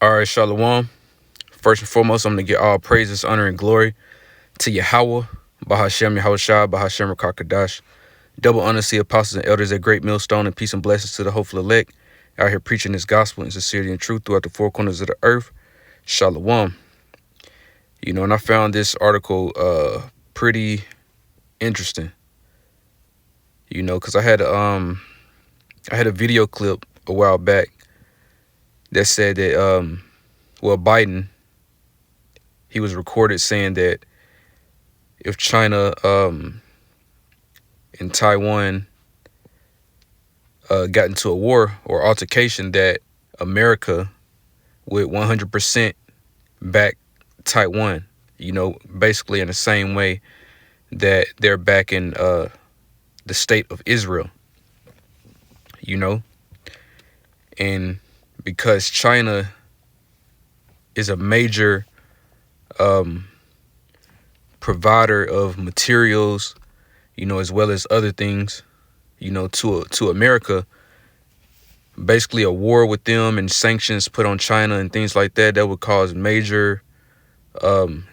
All right, Shalom. First and foremost, I'm going to give all praises, honor, and glory to Yahweh, Bahashem Yahushua, Bahashem Rakakadash. Double honor to the apostles and elders at Great Millstone, and peace and blessings to the hopeful elect out here preaching this gospel in sincerity and truth throughout the four corners of the earth. Shalom. And I found this article pretty interesting. Because I had a video clip a while back that said that Biden, he was recorded saying that if China and Taiwan got into a war or altercation, that America would 100% back Taiwan, basically in the same way that they're backing the state of Israel, and because China is a major provider of materials, as well as other things, to America. Basically, a war with them and sanctions put on China and things like that would cause major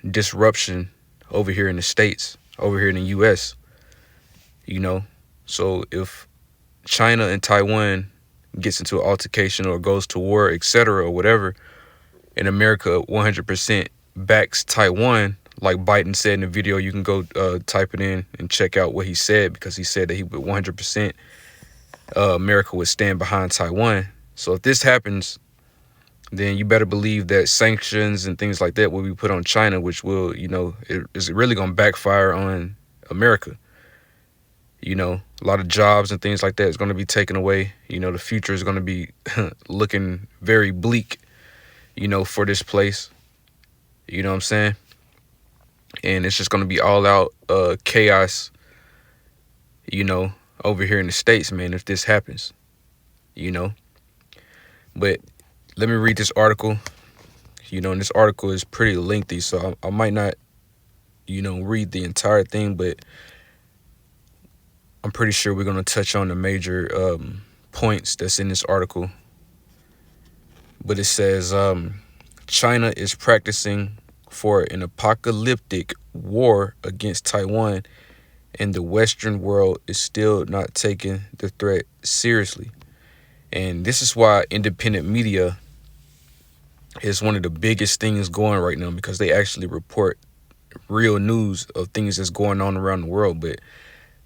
disruption over here in the States, over here in the U.S. So if China and Taiwan gets into an altercation or goes to war, etc., or whatever, and America 100% backs Taiwan, like Biden said in the video, you can go type it in and check out what he said, because he said that he would 100% America would stand behind Taiwan. So if this happens, then you better believe that sanctions and things like that will be put on China, which will, it is really going to backfire on America. A lot of jobs and things like that is going to be taken away. The future is going to be looking very bleak, for this place. You know what I'm saying? And it's just going to be all out chaos, over here in the States, man, if this happens, But let me read this article, and this article is pretty lengthy, so I might not, read the entire thing, but I'm pretty sure we're going to touch on the major points that's in this article. But it says, China is practicing for an apocalyptic war against Taiwan, and the Western world is still not taking the threat seriously. And this is why independent media is one of the biggest things going right now, because they actually report real news of things that's going on around the world. But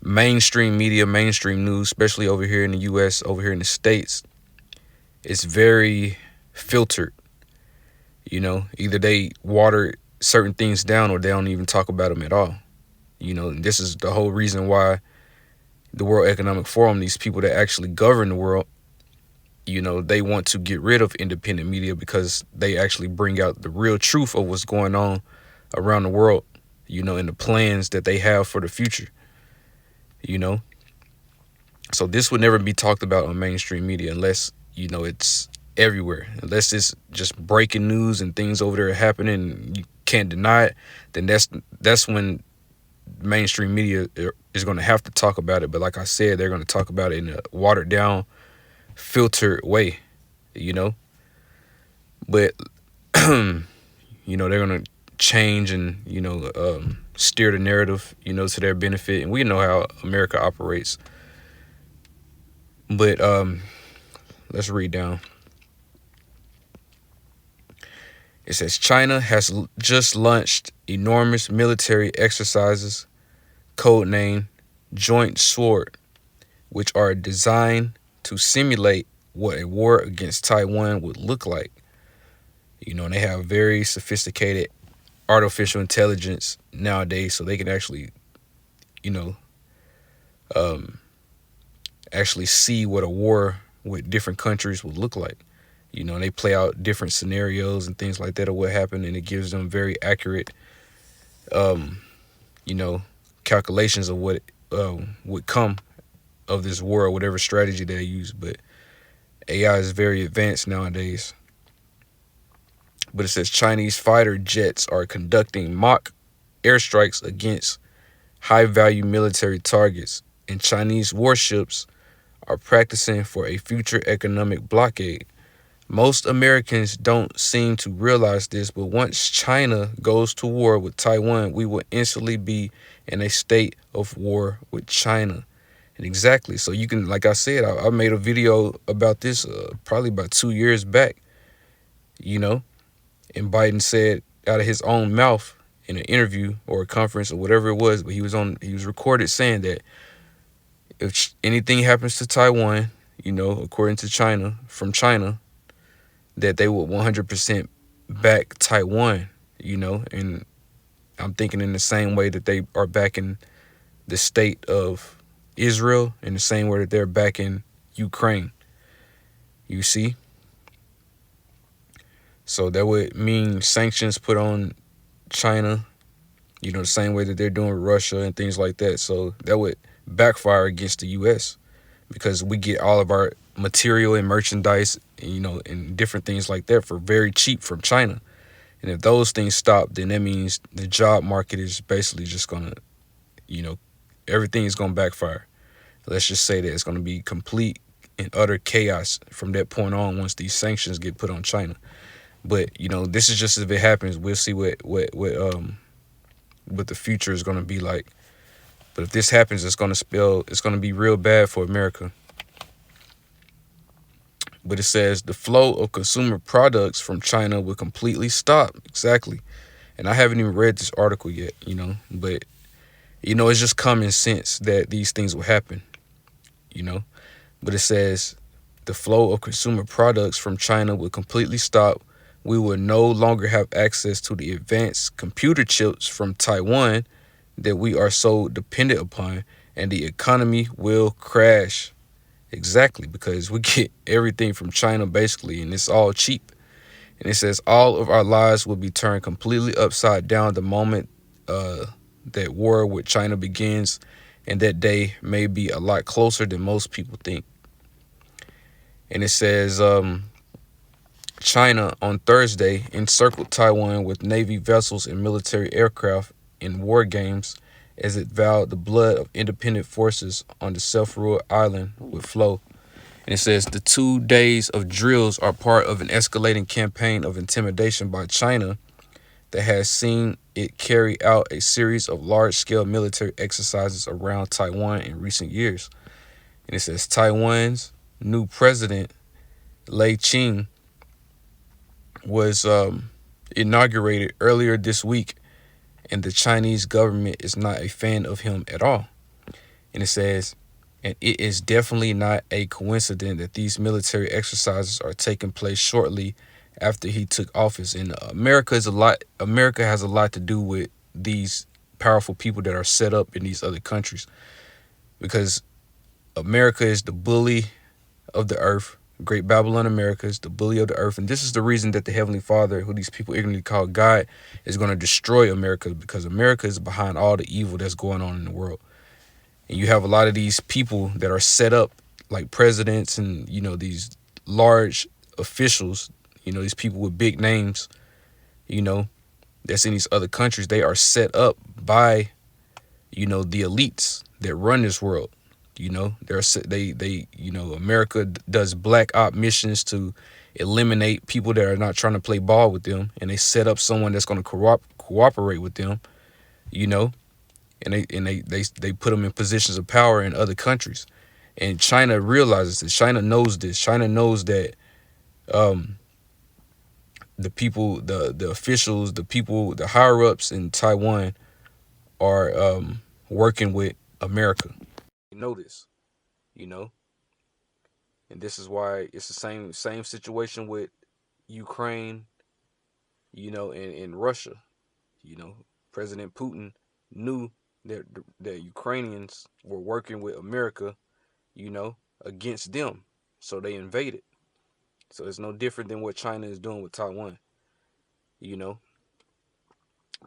mainstream media, mainstream news, especially over here in the U.S., over here in the States, it's very filtered. Either they water certain things down or they don't even talk about them at all. This is the whole reason why the World Economic Forum, these people that actually govern the world, they want to get rid of independent media, because they actually bring out the real truth of what's going on around the world, and the plans that they have for the future, So this would never be talked about on mainstream media unless, it's everywhere. Unless it's just breaking news and things over there happening and you can't deny it, then that's when mainstream media is going to have to talk about it. But like I said, they're going to talk about it in a watered down, filtered way, But, they're going to change and, steer the narrative, to their benefit. And we know how America operates. But let's read down. It says, China has just launched enormous military exercises, codenamed Joint Sword, which are designed to simulate what a war against Taiwan would look like. And they have very sophisticated artificial intelligence nowadays, so they can actually, actually see what a war with different countries would look like. They play out different scenarios and things like that of what happened, and it gives them very accurate, calculations of what would come of this war or whatever strategy they use. But AI is very advanced nowadays. But it says Chinese fighter jets are conducting mock airstrikes against high-value military targets, and Chinese warships are practicing for a future economic blockade Most Americans don't seem to realize this, but once China goes to war with Taiwan, we will instantly be in a state of war with China. And exactly, so you can, like I said, I made a video about this probably about 2 years back, you know, and Biden said out of his own mouth in an interview or a conference or whatever it was, but he was recorded saying that if anything happens to Taiwan, according to China, from China, that they would 100% back Taiwan, and I'm thinking in the same way that they are backing the state of Israel, in the same way that they're backing Ukraine. You see? So that would mean sanctions put on China, the same way that they're doing with Russia and things like that. So that would backfire against the U.S. because we get all of our material and merchandise, and different things like that for very cheap from China. And if those things stop, then that means the job market is basically just going to, everything is going to backfire. Let's just say that it's going to be complete and utter chaos from that point on once these sanctions get put on China. But, this is just if it happens. We'll see what the future is going to be like. But if this happens, it's going to be real bad for America. But it says the flow of consumer products from China will completely stop. Exactly. And I haven't even read this article yet, but, it's just common sense that these things will happen, But it says the flow of consumer products from China will completely stop. We will no longer have access to the advanced computer chips from Taiwan that we are so dependent upon, and the economy will crash. Exactly, because we get everything from China basically, and it's all cheap. And it says all of our lives will be turned completely upside down the moment that war with China begins, and that day may be a lot closer than most people think. And it says China on Thursday encircled Taiwan with Navy vessels and military aircraft in war games as it vowed the blood of independent forces on the self-ruled island would flow. And it says the 2 days of drills are part of an escalating campaign of intimidation by China that has seen it carry out a series of large-scale military exercises around Taiwan in recent years. And it says Taiwan's new president, Lai Ching, was inaugurated earlier this week, and the Chinese government is not a fan of him at all. And it says, and it is definitely not a coincidence that these military exercises are taking place shortly after he took office. And America has a lot to do with these powerful people that are set up in these other countries, because America is the bully of the earth. Great Babylon America is the bully of the earth. And this is the reason that the Heavenly Father, who these people ignorantly call God, is going to destroy America, because America is behind all the evil that's going on in the world. And you have a lot of these people that are set up like presidents and, these large officials, these people with big names, that's in these other countries. They are set up by, the elites that run this world. America does black op missions to eliminate people that are not trying to play ball with them, and they set up someone that's going to cooperate with them, and they put them in positions of power in other countries. And China realizes this. China knows this. China knows that the people, the officials, the people, the higher ups in Taiwan are working with America. You know this, and this is why it's the same situation with Ukraine, and Russia. President Putin knew that the Ukrainians were working with America, against them, so they invaded. So it's no different than what China is doing with Taiwan, you know.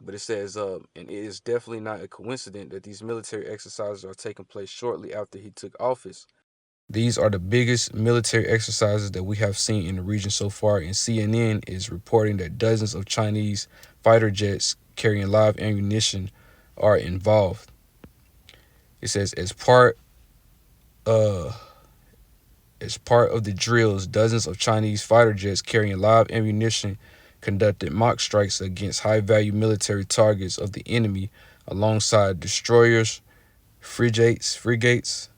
But it says, and it is definitely not a coincidence that these military exercises are taking place shortly after he took office. These are the biggest military exercises that we have seen in the region so far, and CNN is reporting that dozens of Chinese fighter jets carrying live ammunition are involved. It says as part As part of the drills, dozens of Chinese fighter jets carrying live ammunition conducted mock strikes against high-value military targets of the enemy alongside destroyers, frigates,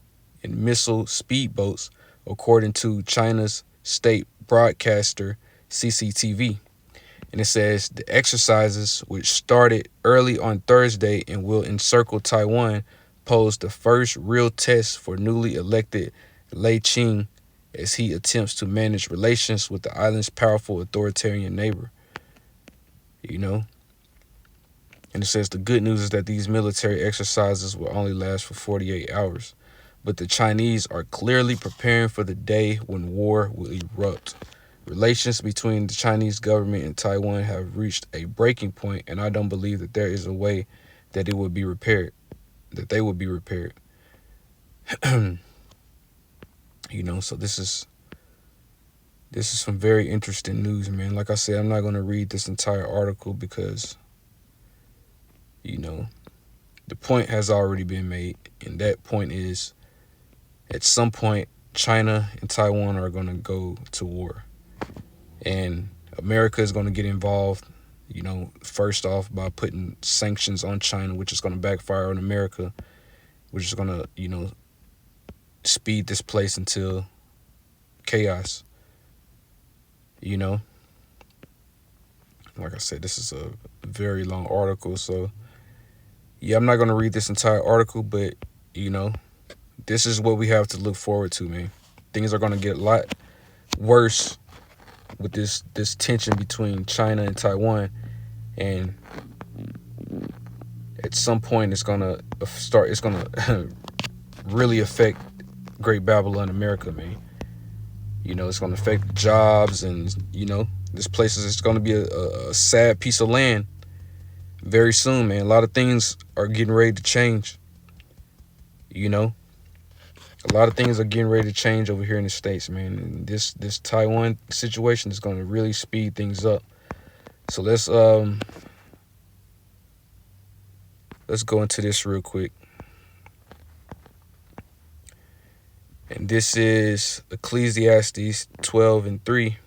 and missile speedboats, according to China's state broadcaster CCTV. And it says the exercises, which started early on Thursday and will encircle Taiwan, posed the first real test for newly elected Lei Ching as he attempts to manage relations with the island's powerful authoritarian neighbor. You know, and it says the good news is that these military exercises will only last for 48 hours. But the Chinese are clearly preparing for the day when war will erupt. Relations between the Chinese government and Taiwan have reached a breaking point, and I don't believe that there is a way that it would be repaired, that they would be repaired. So this is some very interesting news, man. Like I said, I'm not going to read this entire article because, the point has already been made, and that point is, at some point, China and Taiwan are going to go to war. And America is going to get involved, first off by putting sanctions on China, which is going to backfire on America, which is going to, speed this place into chaos. Like I said, this is a very long article. So, yeah, I'm not going to read this entire article, but, this is what we have to look forward to, man. Things are going to get a lot worse with this tension between China and Taiwan, and at some point it's gonna really affect Great Babylon, America, man. It's gonna affect jobs, and this place is gonna be a sad piece of land very soon, man. A lot of things are getting ready to change. A lot of things are getting ready to change over here in the States, man. And this Taiwan situation is going to really speed things up. So let's go into this real quick. And this is Ecclesiastes 12:3.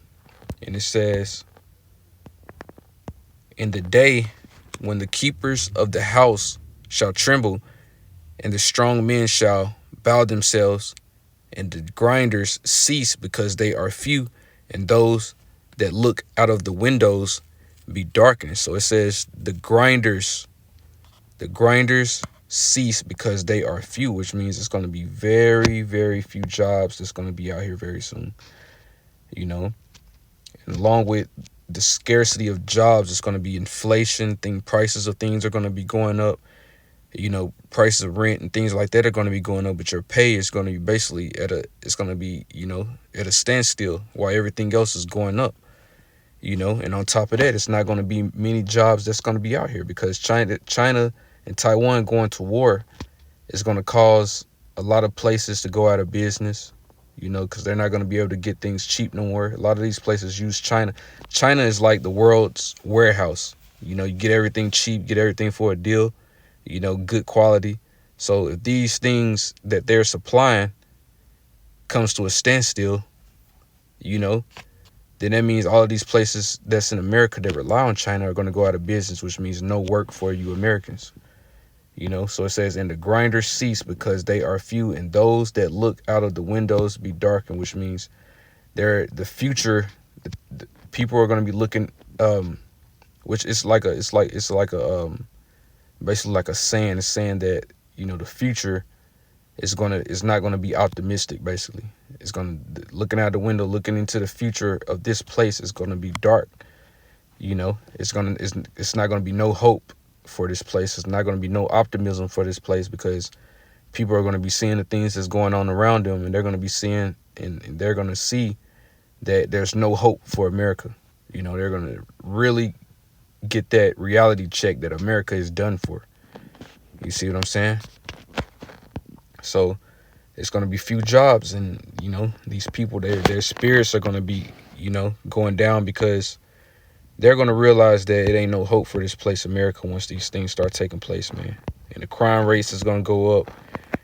And it says, "In the day when the keepers of the house shall tremble, and the strong men shall bow themselves, and the grinders cease because they are few, and those that look out of the windows be darkened." So it says the grinders cease because they are few, which means it's going to be very, very few jobs that's going to be out here very soon. And along with the scarcity of jobs, it's going to be inflation. Prices of things are going to be going up. Prices of rent and things like that are going to be going up, but your pay is going to be basically at a standstill while everything else is going up. And on top of that, it's not going to be many jobs that's going to be out here because China and Taiwan going to war is going to cause a lot of places to go out of business, because they're not going to be able to get things cheap no more. A lot of these places use China. China is like the world's warehouse. You get everything cheap, get everything for a deal. Good quality. So if these things that they're supplying comes to a standstill, then that means all of these places that's in America that rely on China are going to go out of business, which means no work for you Americans. So it says, "And the grinders cease because they are few, and those that look out of the windows be darkened," which means the future. The people are going to be looking, which is basically like a saying. It's saying that the future is not gonna be optimistic. Basically, looking out the window, looking into the future of this place is gonna be dark. It's not gonna be no hope for this place. It's not gonna be no optimism for this place because people are gonna be seeing the things that's going on around them, and they're gonna be seeing and they're gonna see that there's no hope for America. They're gonna really get that reality check that America is done for. You see what I'm saying? So it's going to be few jobs, and these people, their spirits are going to be going down because they're going to realize that it ain't no hope for this place America once these things start taking place, man. And the crime rates is going to go up,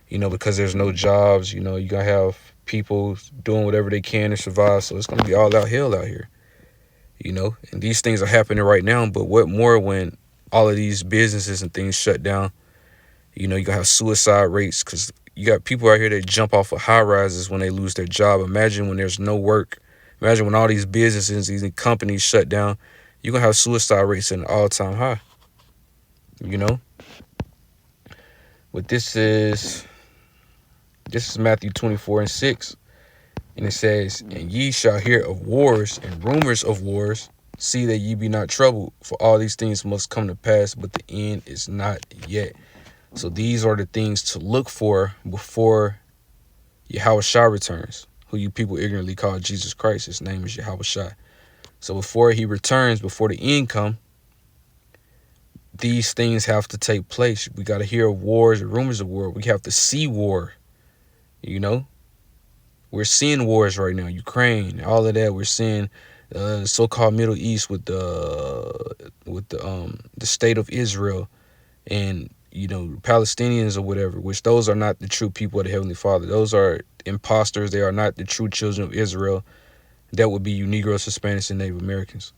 because there's no jobs. You're going to have people doing whatever they can to survive. So it's going to be all out hell out here, and these things are happening right now. But what more when all of these businesses and things shut down? You're going to have suicide rates because you got people out here that jump off of high rises when they lose their job. Imagine when there's no work. Imagine when all these businesses, these companies shut down. You're going to have suicide rates at an all-time high, But this is Matthew 24:6. And it says, "And ye shall hear of wars and rumors of wars. See that ye be not troubled, for all these things must come to pass, but the end is not yet." So these are the things to look for before Yahushua returns, who you people ignorantly call Jesus Christ. His name is Yahushua. So before he returns, before the end come, these things have to take place. We got to hear of wars and rumors of war. We have to see war. We're seeing wars right now. Ukraine, all of that. We're seeing so-called Middle East with the state of Israel and Palestinians or whatever. Which those are not the true people of the Heavenly Father. Those are imposters. They are not the true children of Israel. That would be you Negroes, Hispanics, and Native Americans.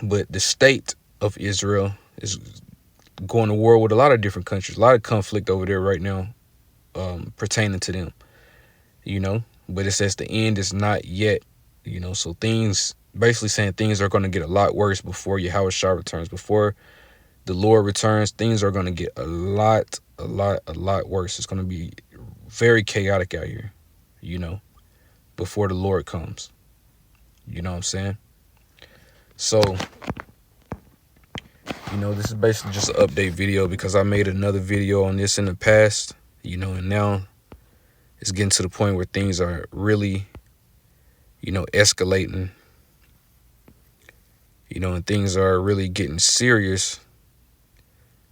But the state of Israel is going to war with a lot of different countries. A lot of conflict over there right now pertaining to them, But it says the end is not yet, So things, basically saying things are going to get a lot worse before Yahushua returns. Before the Lord returns, things are going to get a lot worse. It's going to be very chaotic out here, before the Lord comes. You know what I'm saying? So, this is basically just an update video because I made another video on this in the past, and now it's getting to the point where things are really, escalating, and things are really getting serious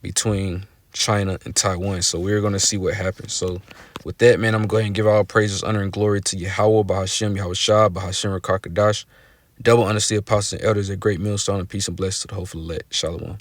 between China and Taiwan. So we're going to see what happens. So with that, man, I'm going to go ahead and give all praises, honor, and glory to Yahweh, Bahashem, Yahushua, Bahashem, Rakakadash. Double understand apostles and elders, a great millstone, and peace and blessings to the hopeful elect. Shalom.